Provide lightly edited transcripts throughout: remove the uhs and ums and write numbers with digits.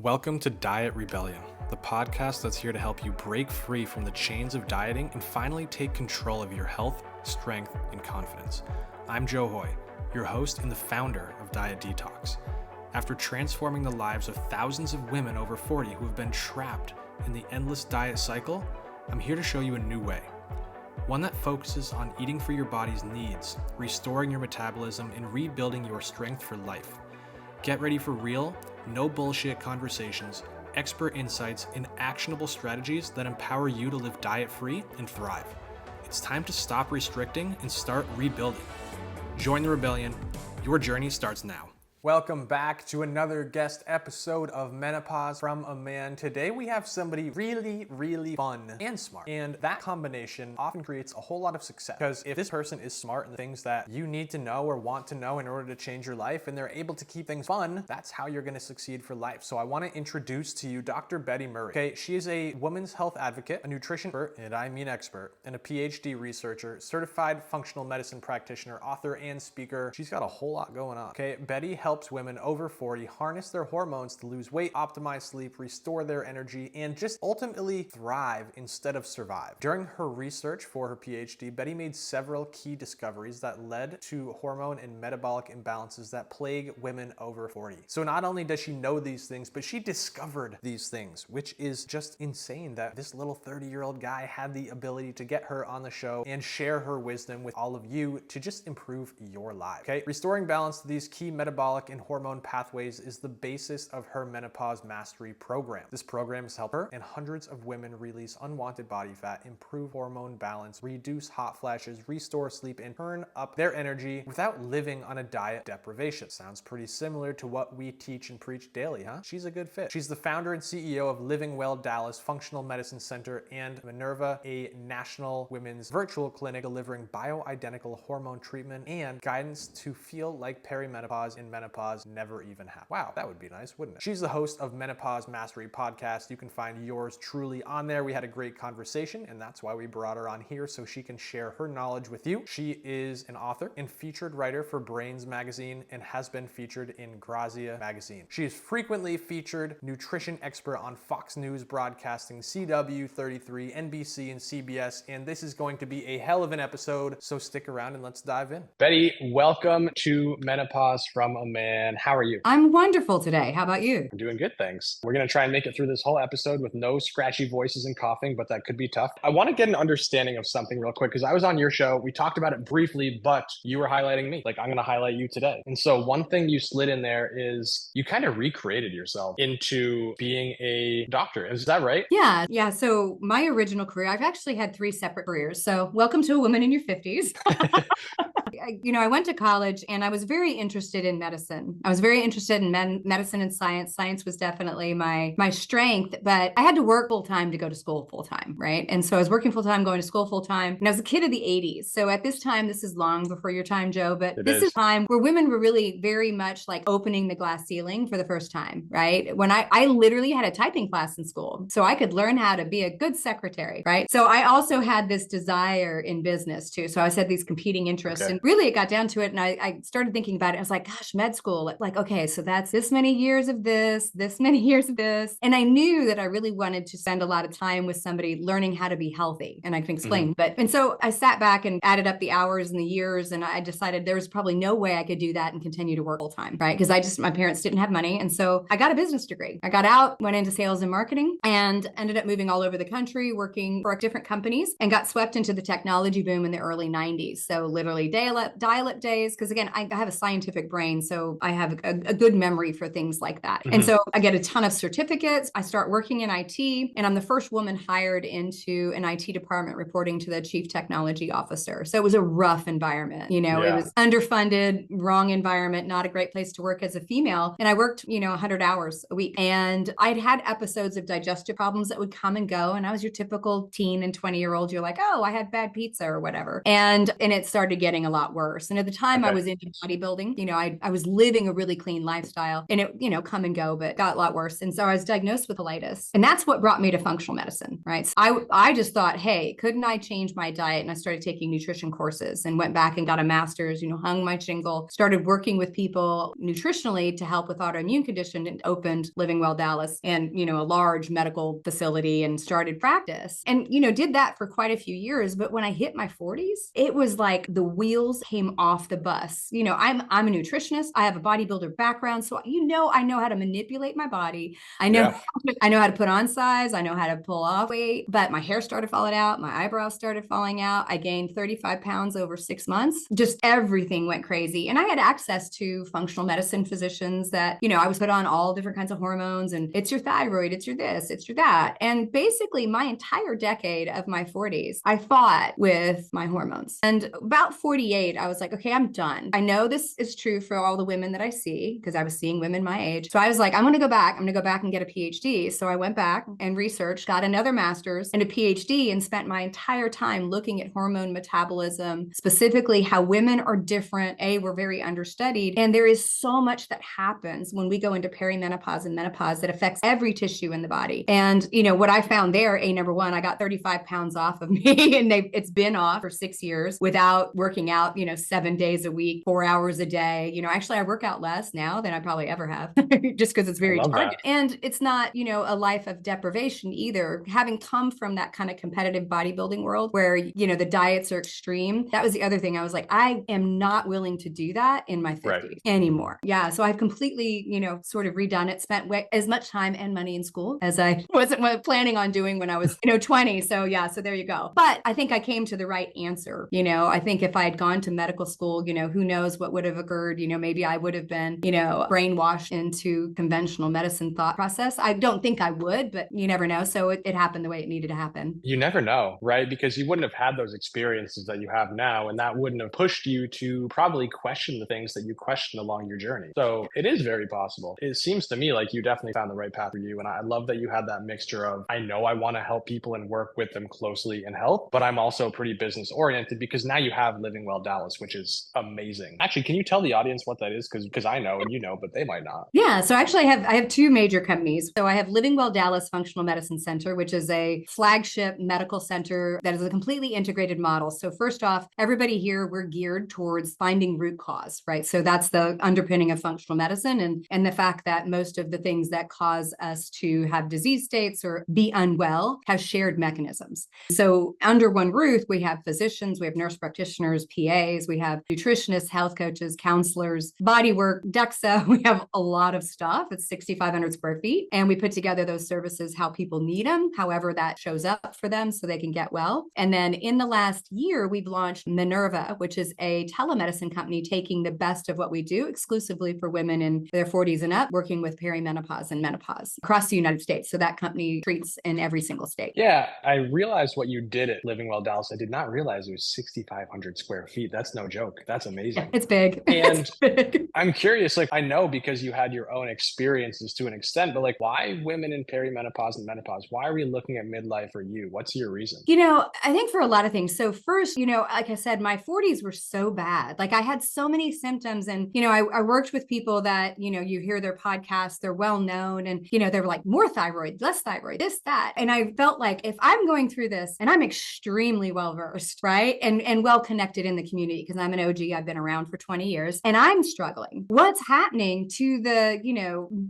Welcome to Diet Rebellion, the podcast that's here to help you break free from the chains of dieting and finally take control of your health, strength, and confidence. I'm Joe Hoye, your host and the founder of Diet Detox. After transforming the lives of thousands of women over 40 who have been trapped in the endless diet cycle, I'm here to show you a new way. One that focuses on eating for your body's needs, restoring your metabolism, and rebuilding your strength for life. Get ready for real, no bullshit conversations, expert insights, and actionable strategies that empower you to live diet-free and thrive. It's time to stop restricting and start rebuilding. Join the rebellion. Your journey starts now. Welcome back to another guest episode of Menopause from a Man. Today we have somebody really fun and smart. And that combination often creates a whole lot of success. Because if this person is smart in the things that you need to know or want to know in order to change your life, and they're able to keep things fun, that's how you're gonna succeed for life. So I wanna introduce to you Dr. Betty Murray. Okay, she is a women's health advocate, a nutrition expert, and I mean expert, and a PhD researcher, certified functional medicine practitioner, author, and speaker. She's got a whole lot going on. Okay, Betty helps women over 40 harness their hormones to lose weight, optimize sleep, restore their energy, and just ultimately thrive instead of survive. During her research for her PhD, Betty made several key discoveries that led to hormone and metabolic imbalances that plague women over 40. So not only does she know these things, but she discovered these things, which is just insane that this little 30-year-old guy had the ability to get her on the show and share her wisdom with all of you to just improve your life. Okay, restoring balance to these key metabolic and hormone pathways is the basis of her Menopause Mastery program. This program has helped her and hundreds of women release unwanted body fat, improve hormone balance, reduce hot flashes, restore sleep, and turn up their energy without living on a diet deprivation. Sounds pretty similar to what we teach and preach daily, huh? She's a good fit. She's the founder and CEO of Living Well Dallas Functional Medicine Center and Minerva, a national women's virtual clinic delivering bioidentical hormone treatment and guidance to feel like perimenopause and menopause never even happened. Wow, that would be nice, wouldn't it? She's the host of Menopause Mastery podcast. You can find yours truly on there. We had a great conversation, and that's why we brought her on here so she can share her knowledge with you. She is an author and featured writer for Brains magazine and has been featured in Grazia magazine. She is frequently featured nutrition expert on Fox News Broadcasting, CW33, NBC, and CBS, and this is going to be a hell of an episode, so stick around and let's dive in. Betty, welcome to Menopause from a Man. How are you? I'm wonderful today. How about you? I'm doing good, thanks. We're going to try and make it through this whole episode with no scratchy voices and coughing, but that could be tough. I want to get an understanding of something real quick because I was on your show. We talked about it briefly, but you were highlighting me. Like, I'm going to highlight you today. And so one thing you slid in there is you kind of recreated yourself into being a doctor. Is that right? Yeah. So my original career, I've actually had 3 separate careers. So welcome to a woman in your 50s. I went to college and I was very interested in medicine. I was very interested in medicine and science. Science was definitely my strength, but I had to work full time to go to school full time, right? And so I was working full time, going to school full time, and I was a kid of the 80s. So at this time, this is long before your time, Joe, but this is a time where women were really very much like opening the glass ceiling for the first time, right? When I literally had a typing class in school, so I could learn how to be a good secretary, right? So I also had this desire in business too. So I had these competing interests, and really it got down to it. And I started thinking about it. I was like, gosh, med school, like, okay, so that's this many years of this many years of this. And I knew that I really wanted to spend a lot of time with somebody learning how to be healthy. And I can explain, and so I sat back and added up the hours and the years. And I decided there was probably no way I could do that and continue to work full time, right? Because my parents didn't have money. And so I got a business degree. I got out, went into sales and marketing, and ended up moving all over the country, working for different companies, and got swept into the technology boom in the early 90s. So literally dial-up days, because again, I have a scientific brain, so I have a good memory for things like that. And so I get a ton of certificates. I start working in IT, and I'm the first woman hired into an IT department reporting to the chief technology officer. So it was a rough environment. It was underfunded, wrong environment, not a great place to work as a female. And I worked, 100 hours a week. And I'd had episodes of digestive problems that would come and go. And I was your typical teen and 20-year-old. You're like, oh, I had bad pizza or whatever. And it started getting a lot lot worse. And at the time I was into bodybuilding, I was living a really clean lifestyle, and it, come and go, but got a lot worse. And so I was diagnosed with colitis, and that's what brought me to functional medicine, right? So I just thought, hey, couldn't I change my diet? And I started taking nutrition courses and went back and got a master's, hung my shingle, started working with people nutritionally to help with autoimmune condition, and opened Living Well Dallas and, a large medical facility, and started practice, and, did that for quite a few years. But when I hit my 40s, it was like the wheels came off the bus. I'm a nutritionist. I have a bodybuilder background. So, I know how to manipulate my body. I know how to put on size. I know how to pull off weight, but my hair started falling out. My eyebrows started falling out. I gained 35 pounds over 6 months. Just everything went crazy. And I had access to functional medicine physicians that, I was put on all different kinds of hormones, and it's your thyroid, it's your this, it's your that. And basically my entire decade of my 40s, I fought with my hormones. And about 48, I was like, okay, I'm done. I know this is true for all the women that I see, because I was seeing women my age. So I was like, I'm going to go back. I'm going to go back and get a PhD. So I went back and researched, got another master's and a PhD, and spent my entire time looking at hormone metabolism, specifically how women are different. We're very understudied. And there is so much that happens when we go into perimenopause and menopause that affects every tissue in the body. And, what I found there, number one, I got 35 pounds off of me, and it's been off for 6 years without working out, 7 days a week, 4 hours a day. Actually, I work out less now than I probably ever have, just because it's very targeted. And it's not, a life of deprivation either. Having come from that kind of competitive bodybuilding world where, the diets are extreme, that was the other thing. I was like, I am not willing to do that in my 50s anymore. Yeah. So I've completely, sort of redone it, spent as much time and money in school as I wasn't planning on doing when I was, 20. So yeah, so there you go. But I think I came to the right answer. I think if I had gone to medical school, who knows what would have occurred. Maybe I would have been, brainwashed into conventional medicine thought process. I don't think I would, but you never know. So it happened the way it needed to happen. You never know, right? Because you wouldn't have had those experiences that you have now, and that wouldn't have pushed you to probably question the things that you question along your journey. So it is very possible. It seems to me like you definitely found the right path for you. And I love that you had that mixture of, I know I want to help people and work with them closely in health, but I'm also pretty business oriented, because now you have Living Well Dallas, which is amazing. Actually, can you tell the audience what that is? Because I know and but they might not. Yeah. So actually I have two major companies. So I have Living Well Dallas Functional Medicine Center, which is a flagship medical center that is a completely integrated model. So first off, everybody here, we're geared towards finding root cause, right? So that's the underpinning of functional medicine, and the fact that most of the things that cause us to have disease states or be unwell have shared mechanisms. So under one roof, we have physicians, we have nurse practitioners, PAs, we have nutritionists, health coaches, counselors, body work, DEXA. We have a lot of stuff. It's 6,500 square feet. And we put together those services how people need them, however that shows up for them so they can get well. And then in the last year, we've launched Minerva, which is a telemedicine company taking the best of what we do exclusively for women in their 40s and up, working with perimenopause and menopause across the United States. So that company treats in every single state. Yeah, I realized what you did at Living Well Dallas. I did not realize it was 6,500 square feet. That's no joke. That's amazing. Yeah, it's big. And it's big. I'm curious, I know because you had your own experiences to an extent, but why women in perimenopause and menopause? Why are we looking at midlife for you? What's your reason? I think for a lot of things. So first, like I said, my 40s were so bad. I had so many symptoms, and, I worked with people that, you hear their podcasts, they're well known, and, they were like more thyroid, less thyroid, this, that. And I felt like if I'm going through this, and I'm extremely well-versed, right? And well-connected in the community, because I'm an OG, I've been around for 20 years, and I'm struggling. What's happening to the,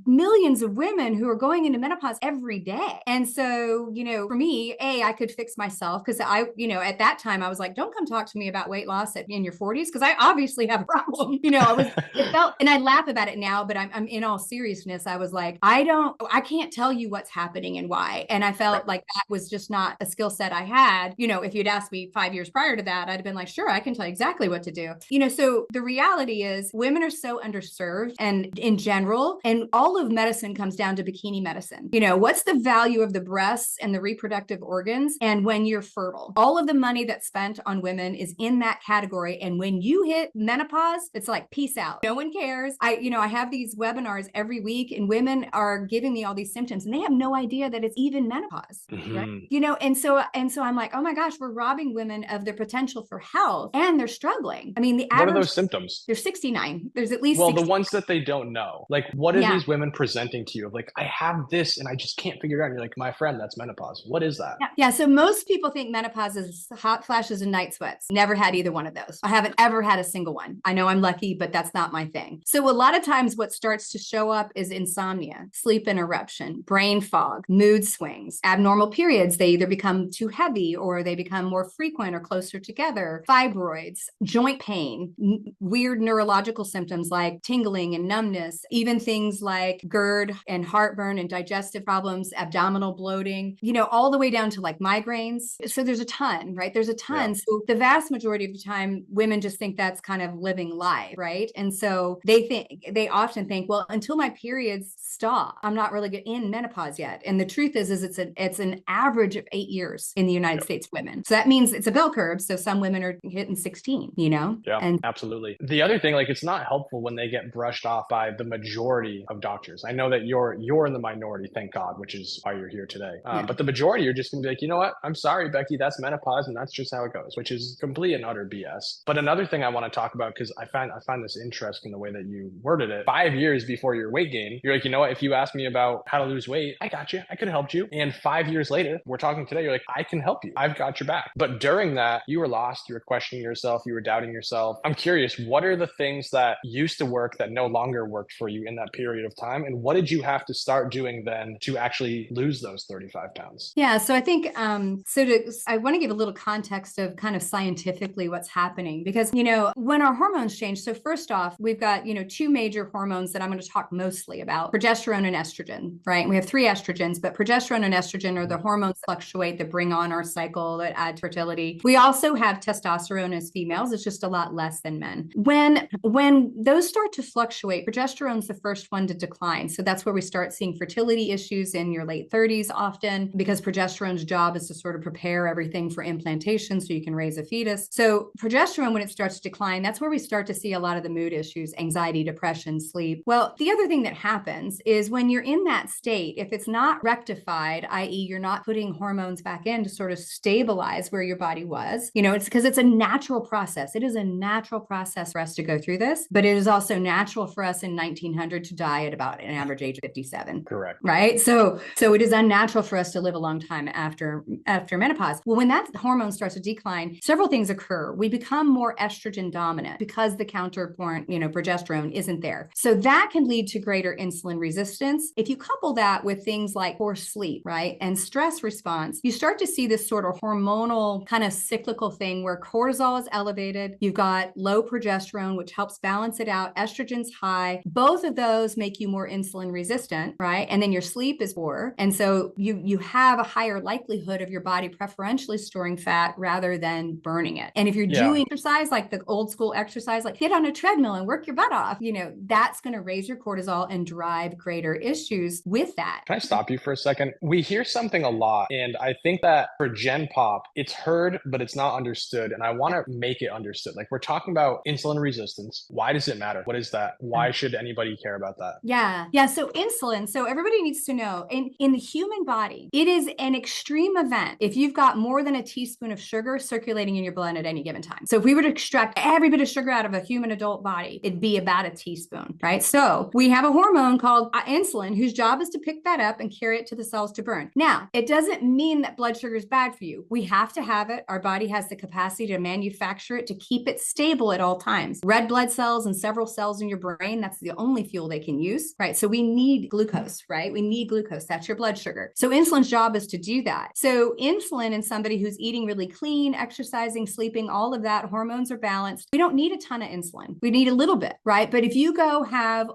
millions of women who are going into menopause every day? And so, for me, I could fix myself, because at that time I was like, don't come talk to me about weight loss in your 40s, because I obviously have a problem. It felt, and I laugh about it now, but I'm in all seriousness, I was like, I can't tell you what's happening and why. And I felt like that was just not a skill set I had. If you'd asked me 5 years prior to that, I'd have been like, sure, I can tell you exactly what to do. So the reality is women are so underserved, and in general, and all of medicine comes down to bikini medicine. What's the value of the breasts and the reproductive organs? And when you're fertile, all of the money that's spent on women is in that category. And when you hit menopause, it's like, peace out. No one cares. I have these webinars every week, and women are giving me all these symptoms, and they have no idea that it's even menopause, right? And so I'm like, oh my gosh, we're robbing women of their potential for health, and they're struggling. I mean, the What are average, those symptoms? there's 69. There's at least Well, the 60. ones that they don't know. Like, what are Yeah. these women presenting to you of like, I have this and I just can't figure it out. And you're like, my friend, that's menopause. What is that? Yeah. So most people think menopause is hot flashes and night sweats. Never had either one of those. I haven't ever had a single one. I know I'm lucky, but that's not my thing. So a lot of times what starts to show up is insomnia, sleep interruption, brain fog, mood swings, abnormal periods. They either become too heavy or they become more frequent or closer together, fibroids, joint pain, weird neurological symptoms like tingling and numbness, even things like GERD and heartburn and digestive problems, abdominal bloating, all the way down to like migraines. So there's a ton, right? There's a ton. Yeah. So the vast majority of the time, women just think that's kind of living life, right? And so they often think, well, until my periods stop, I'm not really in menopause yet. And the truth is it's an average of 8 years in the United States women. So that means it's a bell curve. So some women are hitting 16, Yeah, and absolutely. The other thing, like, it's not helpful when they get brushed off by the majority of doctors. I know that you're in the minority, thank God, which is why you're here today. But the majority are just gonna be like, you know what? I'm sorry, Becky, that's menopause, and that's just how it goes, which is complete and utter BS. But another thing I want to talk about, because I find this interesting the way that you worded it. 5 years before your weight gain, you're like, you know what? If you asked me about how to lose weight, I got you. I could have helped you. And 5 years later, we're talking today, you're like, I can help you. I've got your back. But during that, you were lost. You were questioning yourself. You were doubting yourself. I'm curious, what are the things that used to work that no longer worked for you in that period of time? And what did you have to start doing then to actually lose those 35 pounds? Yeah. So I think, I want to give a little context of kind of scientifically what's happening, because, when our hormones change. So first off, we've got, two major hormones that I'm going to talk mostly about: progesterone and estrogen, right? And we have 3 estrogens, but progesterone and estrogen are the hormones that fluctuate, that bring on our cycle, that add fertility. We also have testosterone as females. It's just a lot less than men. When those start to fluctuate, progesterone's the first one to decline. So that's where we start seeing fertility issues in your late 30s often, because progesterone's job is to sort of prepare everything for implantation so you can raise a fetus. So progesterone, when it starts to decline, that's where we start to see a lot of the mood issues, anxiety, depression, sleep. Well, the other thing that happens is when you're in that state, if it's not rectified, i.e. you're not putting hormones back in to sort of stabilize where your body was, it's because it's a natural process. It is a natural process for us to go through this, but it is also natural for us in 1900 to die at about an average age of 57. Correct. Right? So it is unnatural for us to live a long time after menopause. Well, when that hormone starts to decline, several things occur. We become more estrogen dominant because the counterpoint, progesterone isn't there. So that can lead to greater insulin resistance. If you couple that with things like poor sleep, right, and stress response, you start to see this sort of hormonal kind of cyclical thing where cortisol is elevated. You've got low progesterone, which helps balance it out. Estrogen's high. Both of those make you more insulin resistant, right? And then your sleep is poor. And so you have a higher likelihood of your body preferentially storing fat rather than burning it. And if you're doing exercise, like the old school exercise, like get on a treadmill and work your butt off, that's going to raise your cortisol and drive greater issues with that. Can I stop you for a second? We hear something a lot, and I think that for Gen Pop, it's heard, but it's not understood. And I want to make it understood. Like, we're talking about insulin resistance. Why does it matter? What is that? Why should anybody care about that? Yeah. So insulin. So everybody needs to know in the human body, it is an extreme event if you've got more than a teaspoon of sugar circulating in your blood at any given time. So if we were to extract every bit of sugar out of a human adult body, it'd be about a teaspoon, right? So we have a hormone called insulin whose job is to pick that up and carry it to the cells to burn. Now, it doesn't mean that blood sugar is bad for you. We have to have it. Our body has the capacity to manufacture it to keep it stable at all times. Red blood cells and several cells in your brain, that's the only fuel they can use, right? So we need glucose, right? We need glucose. That's your blood sugar. So insulin's job is to do that. So insulin in somebody who's eating really clean, exercising, sleeping, all of that, hormones are balanced. We don't need a ton of insulin. We need a little bit, right? But if you go have,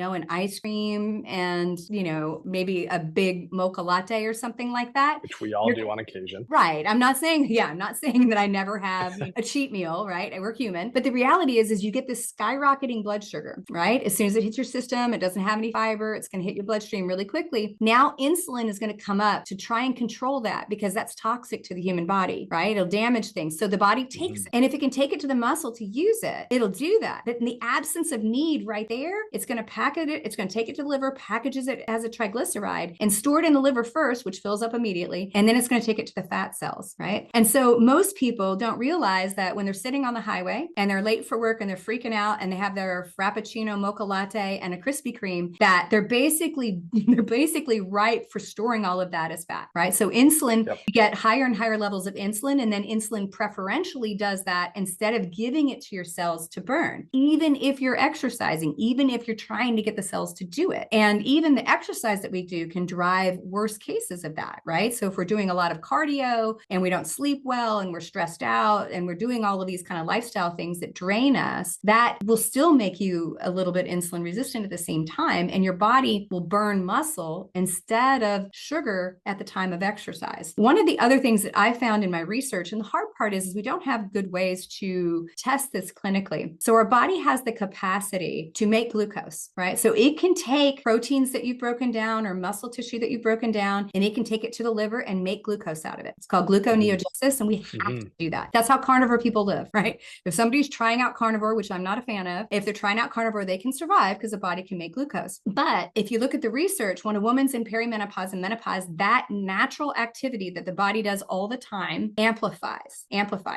an ice cream and, maybe a big mocha latte or something like that. Which we all do on occasion. Right. I'm not saying that I never have a cheat meal, right? We're human. But the reality is you get this skyrocketing blood sugar, right? As soon as it hits your system, it doesn't have any fiber. It's going to hit your bloodstream really quickly. Now insulin is going to come up to try and control that because that's toxic to the human body, right? It'll damage things. So the body takes it. And if it can take it to the muscle to use it, it'll do that. But in the absence of need right there, it's going to package it. It's going to take it to the liver, packages it as a triglyceride and store it in the liver first, which fills up immediately. And then it's going to take it to the fat cells, right? And so most people don't realize that that when they're sitting on the highway and they're late for work and they're freaking out and they have their Frappuccino mocha latte and a Krispy Kreme, that they're basically ripe for storing all of that as fat, right? So insulin, you get higher and higher levels of insulin, and then insulin preferentially does that instead of giving it to your cells to burn, even if you're exercising, even if you're trying to get the cells to do it. And even the exercise that we do can drive worse cases of that, right? So if we're doing a lot of cardio and we don't sleep well and we're stressed out and we're doing all of these kind of lifestyle things that drain us, that will still make you a little bit insulin resistant at the same time. And your body will burn muscle instead of sugar at the time of exercise. One of the other things that I found in my research, and the hard part is we don't have good ways to test this clinically. So our body has the capacity to make glucose, right? So it can take proteins that you've broken down or muscle tissue that you've broken down, and it can take it to the liver and make glucose out of it. It's called gluconeogenesis, and we have to do that. That's how carnivore people live, right? If somebody's trying out carnivore, which I'm not a fan of, if they're trying out carnivore, they can survive because the body can make glucose. But if you look at the research, when a woman's in perimenopause and menopause, that natural activity that the body does all the time amplifies.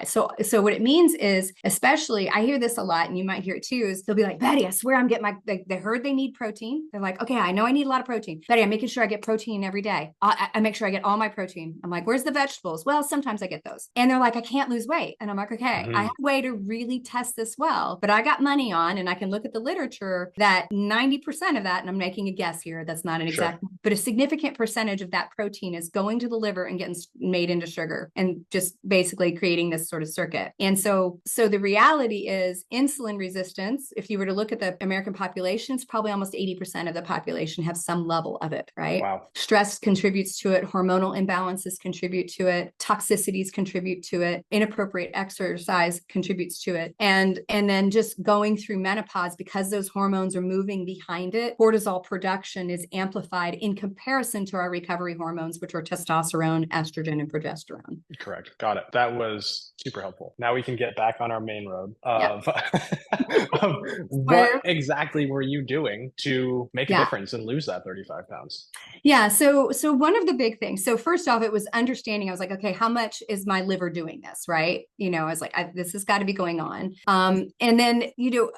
So what it means is, especially, I hear this a lot, and you might hear it too, is they'll be like, Betty, I swear I'm getting they heard they need protein. They're like, okay, I know I need a lot of protein. Betty, I'm making sure I get protein every day. I make sure I get all my protein. I'm like, where's the vegetables? Well, sometimes I get those. And they're like, I can't lose weight. And I'm like, okay, I have a way to really test this well, but I got money on, and I can look at the literature that 90% of that, and I'm making a guess here, that's not an exact, but a significant percentage of that protein is going to the liver and getting made into sugar and just basically creating this sort of circuit. And so the reality is insulin resistance, if you were to look at the American population, it's probably almost 80% of the population have some level of it, right? Wow. Stress contributes to it. Hormonal imbalances contribute to it. Toxicities contribute to it. Inappropriate exercise contributes to it. And then just going through menopause, because those hormones are moving behind it, cortisol production is amplified in comparison to our recovery hormones, which are testosterone, estrogen, and progesterone. Correct. Got it. That was super helpful. Now we can get back on our main road of, of what exactly were you doing to make a difference and lose that 35 pounds? Yeah. So one of the big things, so first off, it was understanding, I was like, okay, how much is my liver doing this? Right. I was like, this has got to be going on. And then,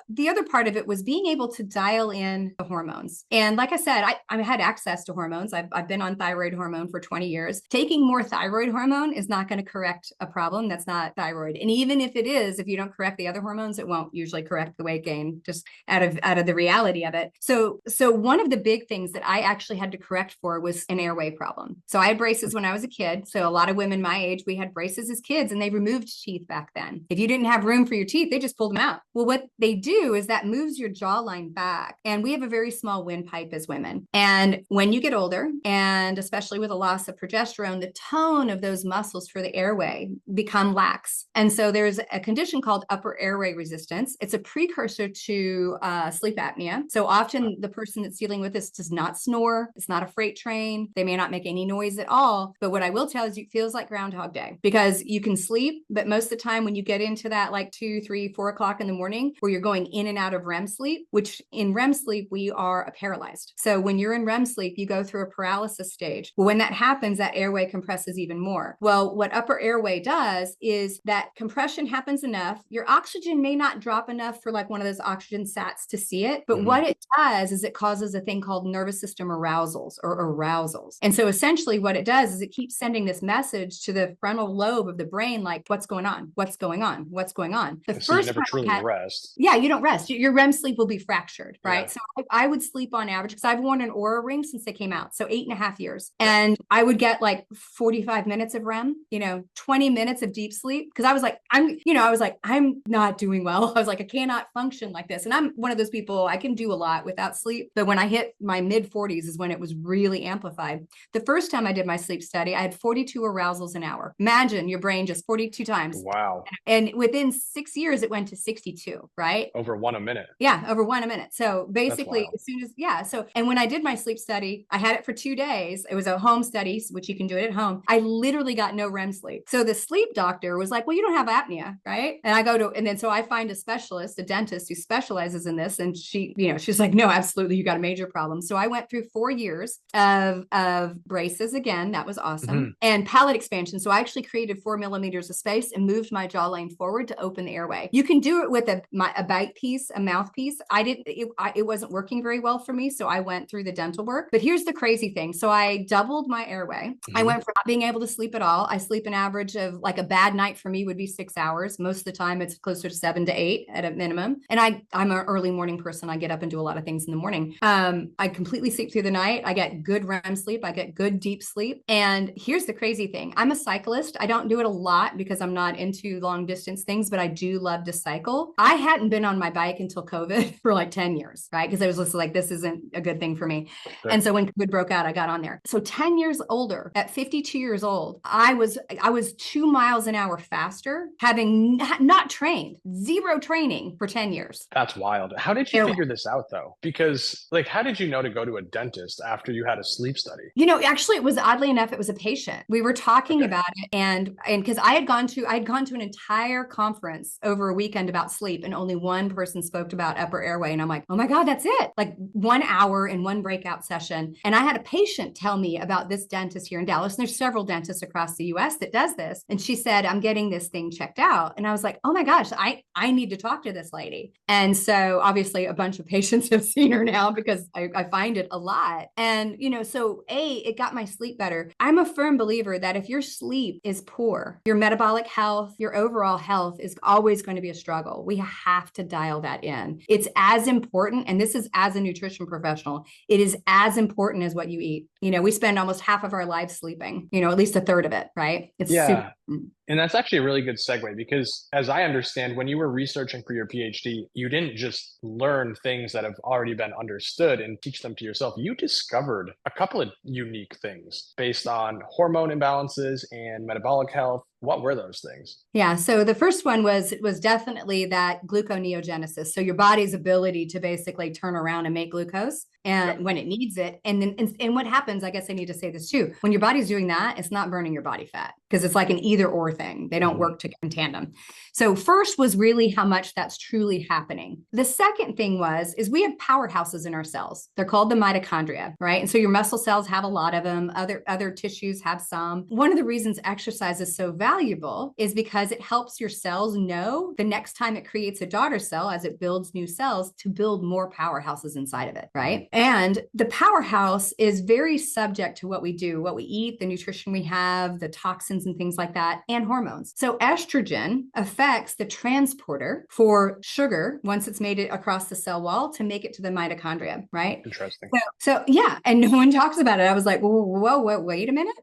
the other part of it was being able to dial in the hormones. And like I said, I had access to hormones. I've been on thyroid hormone for 20 years. Taking more thyroid hormone is not going to correct a problem that's not thyroid. And even if it is, if you don't correct the other hormones, it won't usually correct the weight gain, just out of the reality of it. So one of the big things that I actually had to correct for was an airway problem. So I had braces when I was a kid. So a lot of women my age, we had braces as kids, and they removed teeth back then. If you didn't have room for your teeth, they just pulled them out. Well, what they do is that moves your jawline back. And we have a very small windpipe as women. And when you get older, and especially with a loss of progesterone, the tone of those muscles for the airway become lax. And so there's a condition called upper airway resistance. It's a precursor to sleep apnea. So often the person that's dealing with this does not snore. It's not a freight train. They may not make any noise at all. But what I will tell is it feels like Groundhog Day, because you can sleep, but most of the time when you get into that like 2, 3, 4 o'clock in the morning, where you're going in and out of REM sleep, which in REM sleep, we are paralyzed. So when you're in REM sleep, you go through a paralysis stage. Well, when that happens, that airway compresses even more. Well, what upper airway does is that compression happens enough. Your oxygen may not drop enough for like one of those oxygen sats to see it. But what it does is it causes a thing called nervous system arousals or arousals. And so essentially what it does is it keeps sending this message to the frontal lobe of the brain, like, what's going on? What's going on? What's going on? The so first you never truly rest. Yeah, you don't rest. Your REM sleep will be fractured, right? So I would sleep on average, because I've worn an Oura ring since they came out. So 8.5 years. And I would get like 45 minutes of REM, 20 minutes of deep sleep. Because I was like, I'm not doing well. I was like, I cannot function like this. And I'm one of those people, I can do a lot without sleep. But when I hit my mid 40s is when it was really amplified. The first time I did my sleep study, I had 42 arousals an hour. Imagine your brain just 42 times. Wow. And within 6 years, it went to 62, right? Over one a minute. Yeah, over one a minute. So basically, as soon as, and when I did my sleep study, I had it for 2 days. It was a home study, which you can do it at home. I literally got no REM sleep. So the sleep doctor was like, well, you don't have apnea, right? And so I find a specialist, a dentist who specializes in this. And she's like, no, absolutely. You got a major problem. So I went through 4 years of braces again. That was awesome. And palate expansion. So I actually created 4 millimeters of space and moved my my jawline forward to open the airway. You can do it with a bite piece, a mouthpiece. It wasn't working very well for me. So I went through the dental work. But here's the crazy thing. So I doubled my airway. I went from not being able to sleep at all. I sleep an average of, like, a bad night for me would be 6 hours. Most of the time it's closer to 7 to 8 at a minimum. And I'm an early morning person. I get up and do a lot of things in the morning. I completely sleep through the night. I get good REM sleep. I get good deep sleep. And here's the crazy thing. I'm a cyclist. I don't do it a lot because I'm not into long distance things, but I do love to cycle. I hadn't been on my bike until COVID for like 10 years, right? Because I was just like, this isn't a good thing for me. Sure. And so when COVID broke out, I got on there. So 10 years older, at 52 years old, I was 2 miles an hour faster, having not trained, zero training for 10 years. That's wild. How did you figure this out though? Because, like, how did you know to go to a dentist after you had a sleep study? Actually, it was, oddly enough, it was a patient. We were talking about it, and because I had gone to an entire conference over a weekend about sleep, and only one person spoke about upper airway. And I'm like, oh my God, that's it. Like 1 hour in one breakout session. And I had a patient tell me about this dentist here in Dallas. And there's several dentists across the US that does this. And she said, I'm getting this thing checked out. And I was like, oh my gosh, I need to talk to this lady. And so obviously a bunch of patients have seen her now because I find it a lot. And, so it got my sleep better. I'm a firm believer that if your sleep is poor, your metabolic health, your overall health is always going to be a struggle. We have to dial that in. It's as important, and this is as a nutrition professional, it is as important as what you eat. We spend almost half of our lives sleeping, at least a third of it, right? It's super important. And that's actually a really good segue, because as I understand, when you were researching for your PhD, you didn't just learn things that have already been understood and teach them to yourself. You discovered a couple of unique things based on hormone imbalances and metabolic health. What were those things? Yeah. So the first one was definitely that gluconeogenesis. So your body's ability to basically turn around and make glucose and when it needs it. And then, and what happens, I guess I need to say this too, when your body's doing that, it's not burning your body fat, because it's like an either or thing. They don't work together in tandem. So first was really how much that's truly happening. The second thing is we have powerhouses in our cells. They're called the mitochondria, right? And so your muscle cells have a lot of them. Other tissues have some. One of the reasons exercise is so valuable is because it helps your cells know the next time it creates a daughter cell, as it builds new cells, to build more powerhouses inside of it, right? And the powerhouse is very subject to what we do, what we eat, the nutrition we have, the toxins and things like that, and hormones. So estrogen affects the transporter for sugar once it's made it across the cell wall to make it to the mitochondria, right? Interesting. So yeah, and no one talks about it. I was like, whoa, wait a minute.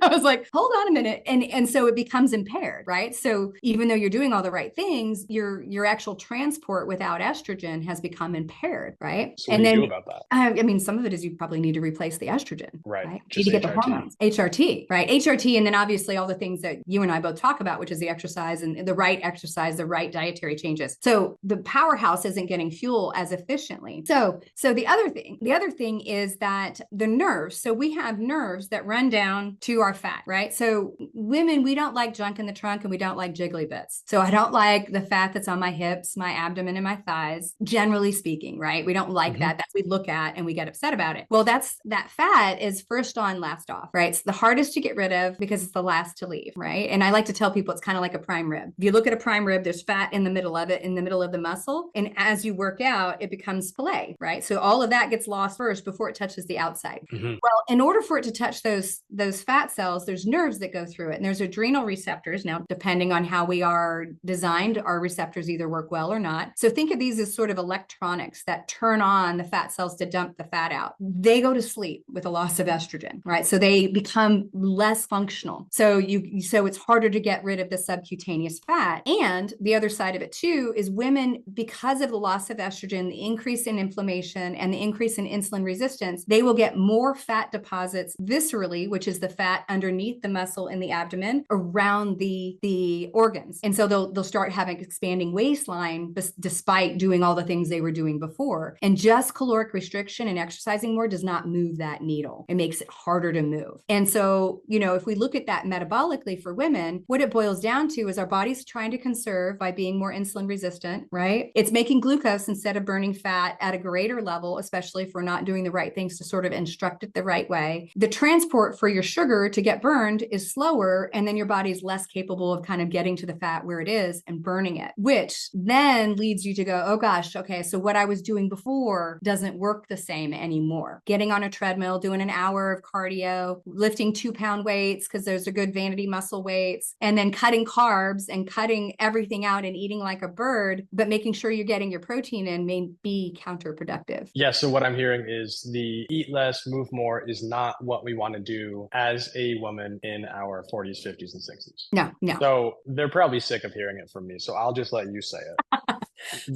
I was like, hold on a minute. And so it becomes impaired, right? So even though you're doing all the right things, your actual transport without estrogen has become impaired, right? So what do you do about that? I mean, some of it is you probably need to replace the estrogen, right? You need to get the hormones, HRT, right? HRT, and then obviously all the things that you and I both talk about, which is the exercise and the right exercise, the right dietary changes. So the powerhouse isn't getting fuel as efficiently. So the other thing is that the nerves. So we have nerves that run down to our fat, right? So women, we don't like junk in the trunk, and we don't like jiggly bits. So I don't like the fat that's on my hips, my abdomen, and my thighs, generally speaking, right? We don't like that. That's what we look at and we get upset about it. Well, that fat is first on, last off, right? It's the hardest to get rid of because it's the last to leave, right? And I like to tell people it's kind of like a prime rib. If you look at a prime rib, there's fat in the middle of it, in the middle of the muscle. And as you work out, it becomes filet, right? So all of that gets lost first before it touches the outside. Well, in order for it to touch those fat cells, there's nerves that go through it. And there's adrenal receptors. Now, depending on how we are designed, our receptors either work well or not. So think of these as sort of electronics that turn on the fat cells to dump the fat out. They go to sleep with a loss of estrogen, right? So they become less functional. So it's harder to get rid of the subcutaneous fat. And the other side of it too is women, because of the loss of estrogen, the increase in inflammation and the increase in insulin resistance, they will get more fat deposits viscerally, which is the fat underneath the muscle in the abdomen around the organs. And so they'll start having expanding waistline despite doing all the things they were doing before. And just caloric restriction and exercising more does not move that needle. It makes it harder to move. And so, if we look at that metabolically for women, what it boils down to is our body's trying to conserve by being more insulin resistant, right? It's making glucose instead of burning fat at a greater level, especially if we're not doing the right things to sort of instruct it the right way. The transport for your sugar to get burned is slower, and then your body's less capable of kind of getting to the fat where it is and burning it, which then leads you to go, oh gosh, okay, so what I was doing before doesn't work the same anymore. Getting on a treadmill, doing an hour of cardio, lifting 2-pound weights because those are good vanity muscle weights, and then cutting carbs and cutting everything out and eating like a bird, but making sure you're getting your protein in may be counterproductive. Yeah, so what I'm hearing is the eat less, move more is not what we want to do as a woman in our 40s, 50s, and 60s. No. So they're probably sick of hearing it from me. So I'll just let you say it.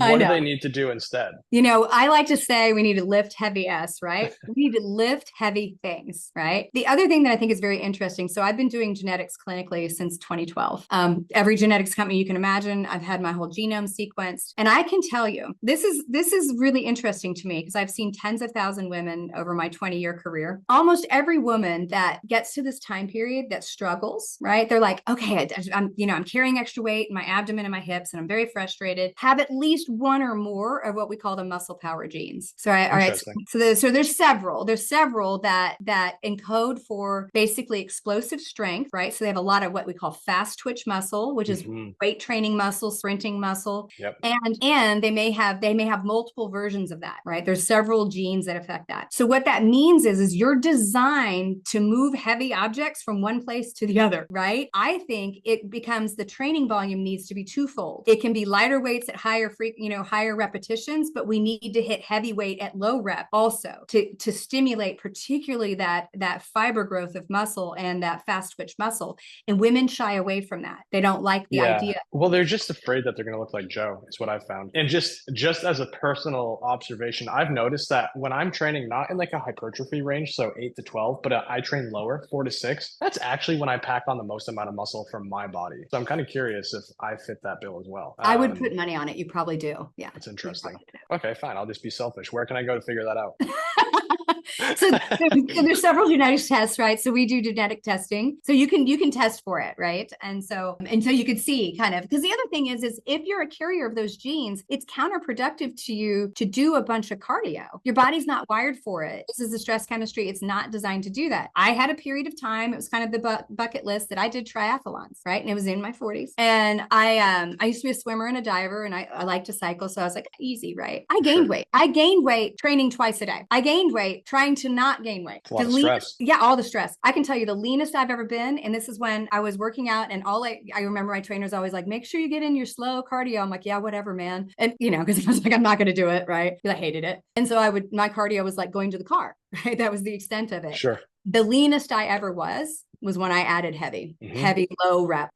I What do know. they need to do instead? I like to say we need to lift heavy S, right? We need to lift heavy things, right? The other thing that I think is very interesting. So I've been doing genetics clinically since 2012. Every genetics company you can imagine, I've had my whole genome sequenced. And I can tell you, this is really interesting to me because I've seen tens of thousands women over my 20-year career. Almost every woman that gets to this time period that struggles, right? They're like, okay, I'm carrying extra weight in my abdomen and my hips, and I'm very frustrated. Have at least one or more of what we call the muscle power genes. So, all right. So there's several that encode for basically explosive strength, right? So they have a lot of what we call fast twitch muscle, which is weight training muscle, sprinting muscle. Yep. And they may have multiple versions of that, right? There's several genes that affect that. So what that means is you're designed to move heavy objects from one place to the other, right? I think it becomes the training volume needs to be twofold. It can be lighter weights at higher repetitions, but we need to hit heavy weight at low rep also to stimulate particularly that fiber growth of muscle and that fast twitch muscle. And women shy away from that. They don't like the idea. Well, they're just afraid that they're going to look like Joe, is what I've found. And just as a personal observation, I've noticed that when I'm training, not in like a hypertrophy range, so 8 to 12, but I train lower, 4 to 6, that's actually when I pack on the most amount of muscle from my body. So I'm kind of curious if I fit that bill as well. I would put money on it. You probably do. Yeah. That's interesting. Okay, fine. I'll just be selfish. Where can I go to figure that out? So there's several genetic tests, right? So we do genetic testing. So you can test for it, right? And so you could see kind of, because the other thing is if you're a carrier of those genes, it's counterproductive to you to do a bunch of cardio. Your body's not wired for it. This is the stress chemistry. It's not designed to do that. I had a period of time, it was kind of the bucket list that I did triathlons, right? And it was in my 40s. And I used to be a swimmer and a diver, and I like to cycle. So I was like, easy, right? I gained weight. I gained weight training twice a day. I gained weight trying to not gain weight. A lot of stress. Yeah, all the stress. I can tell you the leanest I've ever been. And this is when I was working out, and I remember my trainer's always like, make sure you get in your slow cardio. I'm like, yeah, whatever, man. And because I was like, I'm not going to do it, right? Because I hated it. And so my cardio was like going to the car, right? That was the extent of it. Sure. The leanest I ever was when I added heavy low rep.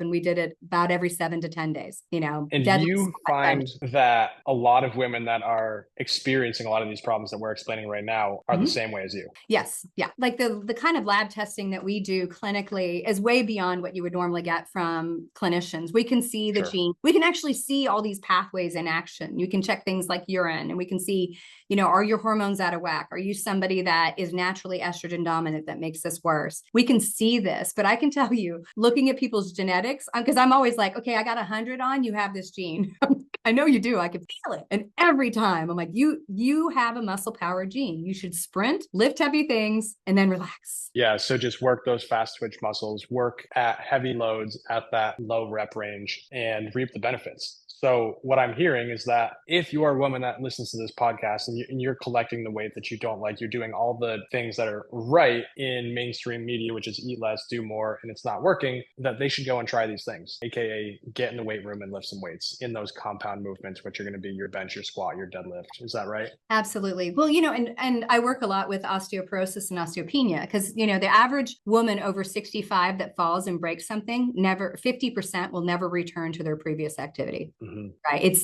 And we did it about every 7 to 10 days, And you find that a lot of women that are experiencing a lot of these problems that we're explaining right now are the same way as you. Yes. Yeah. Like the kind of lab testing that we do clinically is way beyond what you would normally get from clinicians. We can see the gene. We can actually see all these pathways in action. You can check things like urine, and we can see, are your hormones out of whack? Are you somebody that is naturally estrogen dominant that makes this worse? We can see this, but I can tell you, looking at people's genetics, because I'm always like, okay, I got 100 on, you have this gene. I know you do. I can feel it. And every time I'm like, you have a muscle power gene. You should sprint, lift heavy things, and then relax. Yeah. So just work those fast twitch muscles, work at heavy loads at that low rep range, and reap the benefits. So what I'm hearing is that if you are a woman that listens to this podcast and you're collecting the weight that you don't like, you're doing all the things that are right in mainstream media, which is eat less, do more, and it's not working, that they should go and try these things, AKA get in the weight room and lift some weights in those compound movements, which are going to be your bench, your squat, your deadlift. Is that right? Absolutely. Well, and I work a lot with osteoporosis and osteopenia because, the average woman over 65 that falls and breaks something, 50% will never return to their previous activity. Right.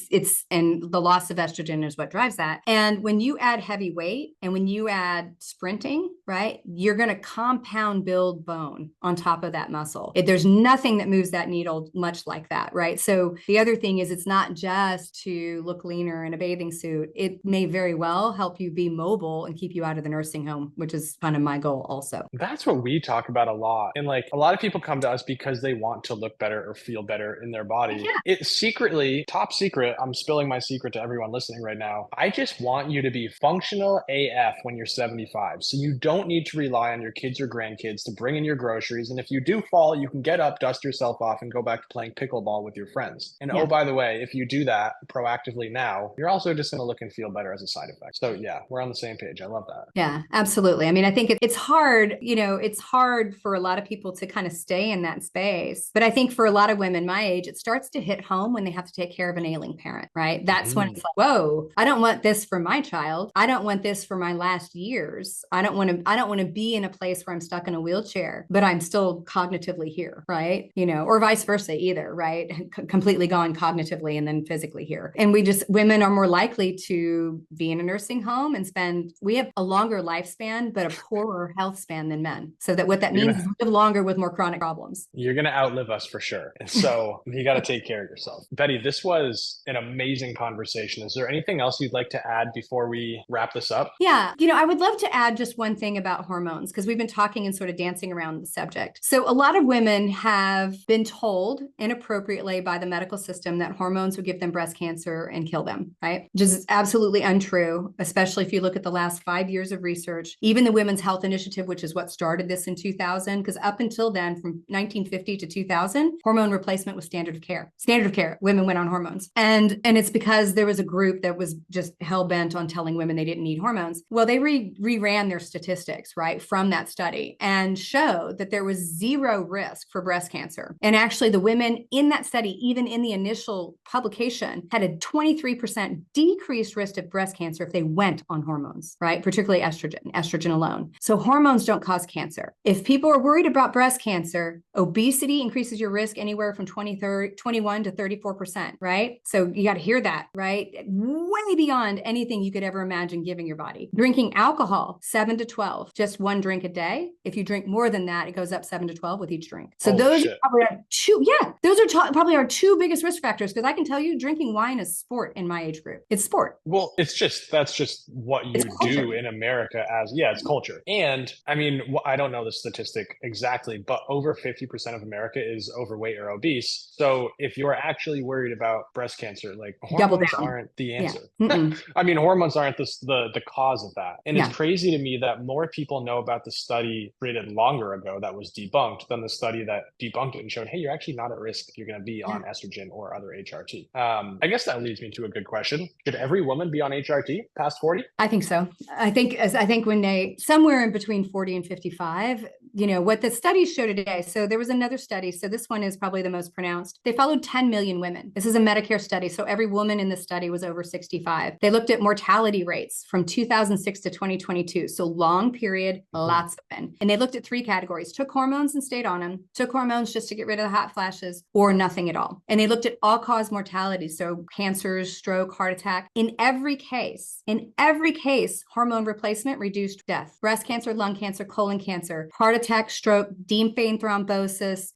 And the loss of estrogen is what drives that. And when you add heavy weight and when you add sprinting, right, you're going to compound build bone on top of that muscle. There's nothing that moves that needle much like that. Right. So the other thing is it's not just to look leaner in a bathing suit. It may very well help you be mobile and keep you out of the nursing home, which is kind of my goal also. That's what we talk about a lot. And like a lot of people come to us because they want to look better or feel better in their body. Yeah. It secretly Betty, top secret, I'm spilling my secret to everyone listening right now. I just want you to be functional AF when you're 75. So you don't need to rely on your kids or grandkids to bring in your groceries. And if you do fall, you can get up, dust yourself off, and go back to playing pickleball with your friends. And oh, by the way, if you do that proactively now, you're also just going to look and feel better as a side effect. So yeah, we're on the same page. I love that. Yeah, absolutely. I mean, I think it's hard, it's hard for a lot of people to kind of stay in that space. But I think for a lot of women my age, it starts to hit home when they have to take care of an ailing parent, right? That's when it's like, whoa, I don't want this for my child. I don't want this for my last years. I don't want to be in a place where I'm stuck in a wheelchair, but I'm still cognitively here, right? Or vice versa either, right? Completely gone cognitively and then physically here. And women are more likely to be in a nursing home and we have a longer lifespan, but a poorer health span than men. So that what that means is we live longer with more chronic problems. You're going to outlive us for sure. And so you got to take care of yourself. Betty, this was an amazing conversation. Is there anything else you'd like to add before we wrap this up? Yeah. I would love to add just one thing about hormones, because we've been talking and sort of dancing around the subject. So a lot of women have been told inappropriately by the medical system that hormones would give them breast cancer and kill them, right? Which is absolutely untrue, especially if you look at the last 5 years of research. Even the Women's Health Initiative, which is what started this in 2000, because up until then, from 1950 to 2000, hormone replacement was standard of care. Standard of care, women went on hormones. And it's because there was a group that was just hell-bent on telling women they didn't need hormones. Well, they reran their statistics, right, from that study and showed that there was zero risk for breast cancer. And actually, the women in that study, even in the initial publication, had a 23% decreased risk of breast cancer if they went on hormones, right? Particularly estrogen alone. So hormones don't cause cancer. If people are worried about breast cancer, obesity increases your risk anywhere from 21 to 34%, right? So you got to hear that, right? Way beyond anything you could ever imagine giving your body. Drinking alcohol, 7 to 12, just one drink a day. If you drink more than that, it goes up 7 to 12 with each drink. So those are probably probably our two biggest risk factors, because I can tell you drinking wine is sport in my age group. It's sport. Well, that's just what you do in America it's culture. And I mean, I don't know the statistic exactly, but over 50% of America is overweight or obese. So if you're actually worried about breast cancer, like hormones aren't the answer. Yeah. I mean, hormones aren't the cause of that. And it's crazy to me that more people know about the study created longer ago that was debunked than the study that debunked it and showed, hey, you're actually not at risk if you're going to be on estrogen or other HRT. I guess that leads me to a good question. Should every woman be on HRT past 40? I think so. I think when they somewhere in between 40 and 55, what the studies show today. So there was another study. So this one is probably the most pronounced. They followed 10 million women. This is a Medicare study. So every woman in the study was over 65. They looked at mortality rates from 2006 to 2022. So long period, lots of men. And they looked at 3 categories: took hormones and stayed on them, took hormones just to get rid of the hot flashes, or nothing at all. And they looked at all cause mortality. So cancers, stroke, heart attack. In every case, hormone replacement reduced death. Breast cancer, lung cancer, colon cancer, heart attack, stroke, deep vein thrombosis,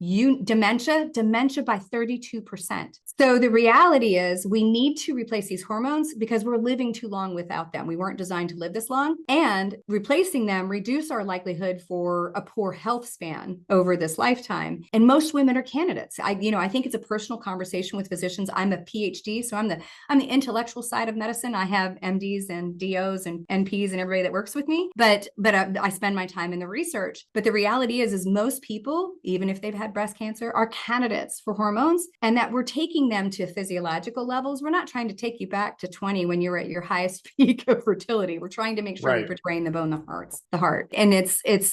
dementia by 32%. So the reality is we need to replace these hormones because we're living too long without them. We weren't designed to live this long, and replacing them reduce our likelihood for a poor health span over this lifetime. And most women are candidates. I think it's a personal conversation with physicians. I'm a PhD, so I'm the intellectual side of medicine. I have MDs and DOs and NPs and everybody that works with me, but I spend my time in the research. But the reality is most people, even if they've had breast cancer, are candidates for hormones, and that we're taking them to physiological levels. We're not trying to take you back to 20 when you're at your highest peak of fertility. We're trying to make sure we brain, the bone, the heart. And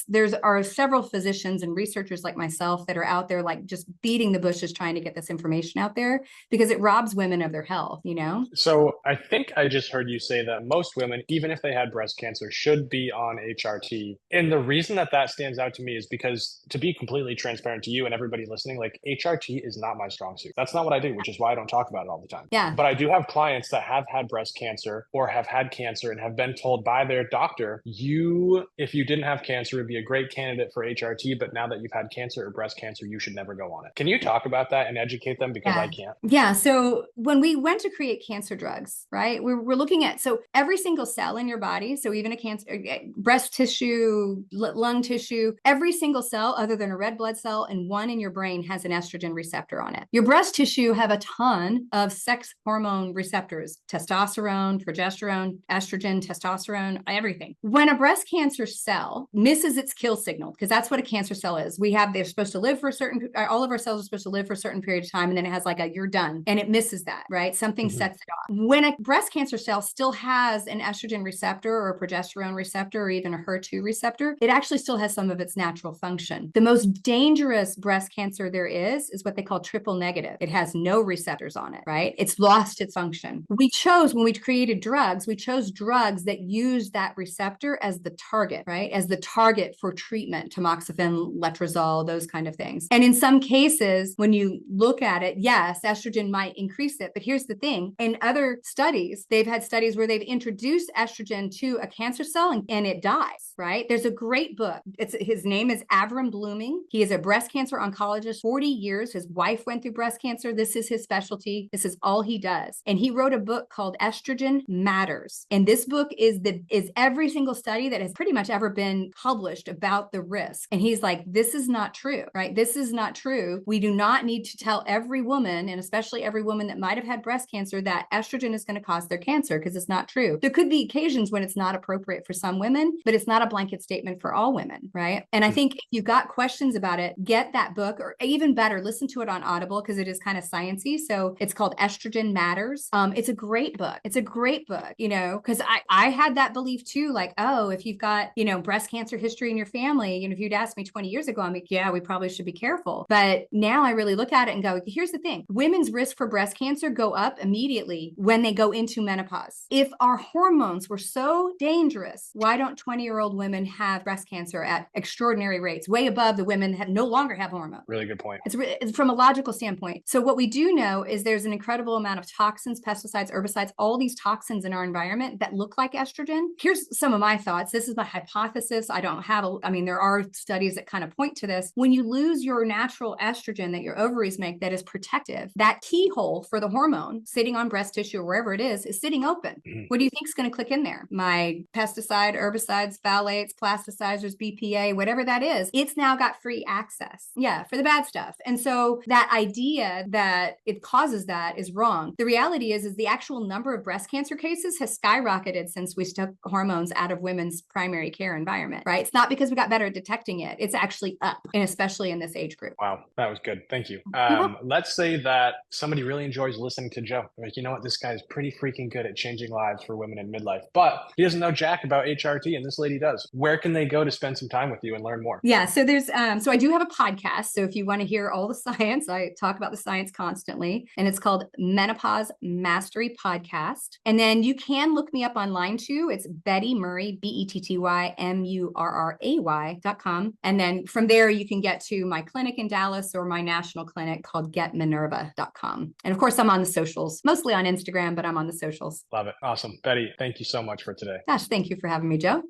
there are several physicians and researchers like myself that are out there like just beating the bushes trying to get this information out there because it robs women of their health, So I think I just heard you say that most women, even if they had breast cancer, should be on HRT. And the reason that stands out to me is because, to be completely transparent to you and everybody listening, like HRT is not my strong suit. That's not what I do, which is why I don't talk about it all the time. Yeah. But I do have clients that have had breast cancer or have had cancer and have been told by their doctor, if you didn't have cancer, would be a great candidate for HRT, but now that you've had cancer or breast cancer, you should never go on it. Can you talk about that and educate them? Because I can't. Yeah. So when we went to create cancer drugs, right, we're looking at, so every single cell in your body, so even a cancer, breast tissue, lung tissue, every single cell other than a red blood cell and one in your brain has an estrogen receptor on it. Your breast tissue have a ton of sex hormone receptors, testosterone, progesterone, estrogen, testosterone, everything. When a breast cancer cell misses its kill signal, because that's what a cancer cell is, they're supposed to live for a certain, all of our cells are supposed to live for a certain period of time. And then it has like a, you're done. And it misses that, right? Something sets it off. When a breast cancer cell still has an estrogen receptor or a progesterone receptor or even a HER2 receptor, it actually still has some of its natural function. The most dangerous breast cancer there is what they call triple negative. It has no receptors on it, right? It's lost its function. When we created drugs, we chose drugs that use that receptor as the target, right? As the target for treatment, tamoxifen, letrozole, those kind of things. And in some cases, when you look at it, yes, estrogen might increase it. But here's the thing. In other studies, they've had studies where they've introduced estrogen to a cancer cell and it dies, right? There's a great book. His name is Avram Blooming. He is a breast cancer oncologist, 40 years. His wife went through breast cancer. This is his specialty. This is all he does. And he wrote a book called Estrogen Matters. And this book is every single study that has pretty much ever been published about the risk. And he's like, this is not true, right? This is not true. We do not need to tell every woman, and especially every woman that might have had breast cancer, that estrogen is going to cause their cancer, because it's not true. There could be occasions when it's not appropriate for some women, but it's not a blanket statement for all women, right? And I think if you got questions about it, get that book, or even better, listen to it on Audible, because it is kind of sciencey. So it's called Estrogen Matters. It's a great book. It's a great book, because I had that belief too, like, oh, if you've got, breast cancer history in your family, if you'd asked me 20 years ago, I'm like, yeah, we probably should be careful. But now I really look at it and go, here's the thing. Women's risk for breast cancer go up immediately when they go into menopause. If our hormones were so dangerous, why don't 20-year-old women have breast cancer at extraordinary rates, way above the women that no longer have hormones? Really good point. It's from a logical standpoint. So what we do know is there's an incredible amount of toxins, pesticides, herbicides, all these toxins in our environment that look like estrogen. Here's some of my thoughts. This is my hypothesis. There are studies that kind of point to this. When you lose your natural estrogen that your ovaries make that is protective, that keyhole for the hormone sitting on breast tissue or wherever it is sitting open. What do you think is going to click in there? My pesticide, herbicides, phthalates, plasticizers, BPA, whatever that is, it's now got free access. Yeah, for the bad stuff. And so that idea that it causes that is wrong. The reality is the actual number of breast cancer cases has skyrocketed since we took hormones out of women's primary care environment, right? It's not because we got better at detecting it. It's actually up, and especially in this age group. Wow, that was good. Thank you. Let's say that somebody really enjoys listening to Joe. Like, you know what? This guy's pretty freaking good at changing lives for women in midlife, but he doesn't know jack about HRT, and this lady does. Where can they go to spend some time with you and learn more? Yeah, so there's so I do have a podcast. So if you want to hear all the science, I talk about the science constantly, and it's called Menopause Mastery Podcast. And then you can look me up online too. It's Betty Murray, BettyMurray.com. And then from there, you can get to my clinic in Dallas or my national clinic called GetMinerva.com. And of course, I'm on the socials, mostly on Instagram, but I'm on the socials. Love it. Awesome. Betty, thank you so much for today. Gosh, thank you for having me, Joe.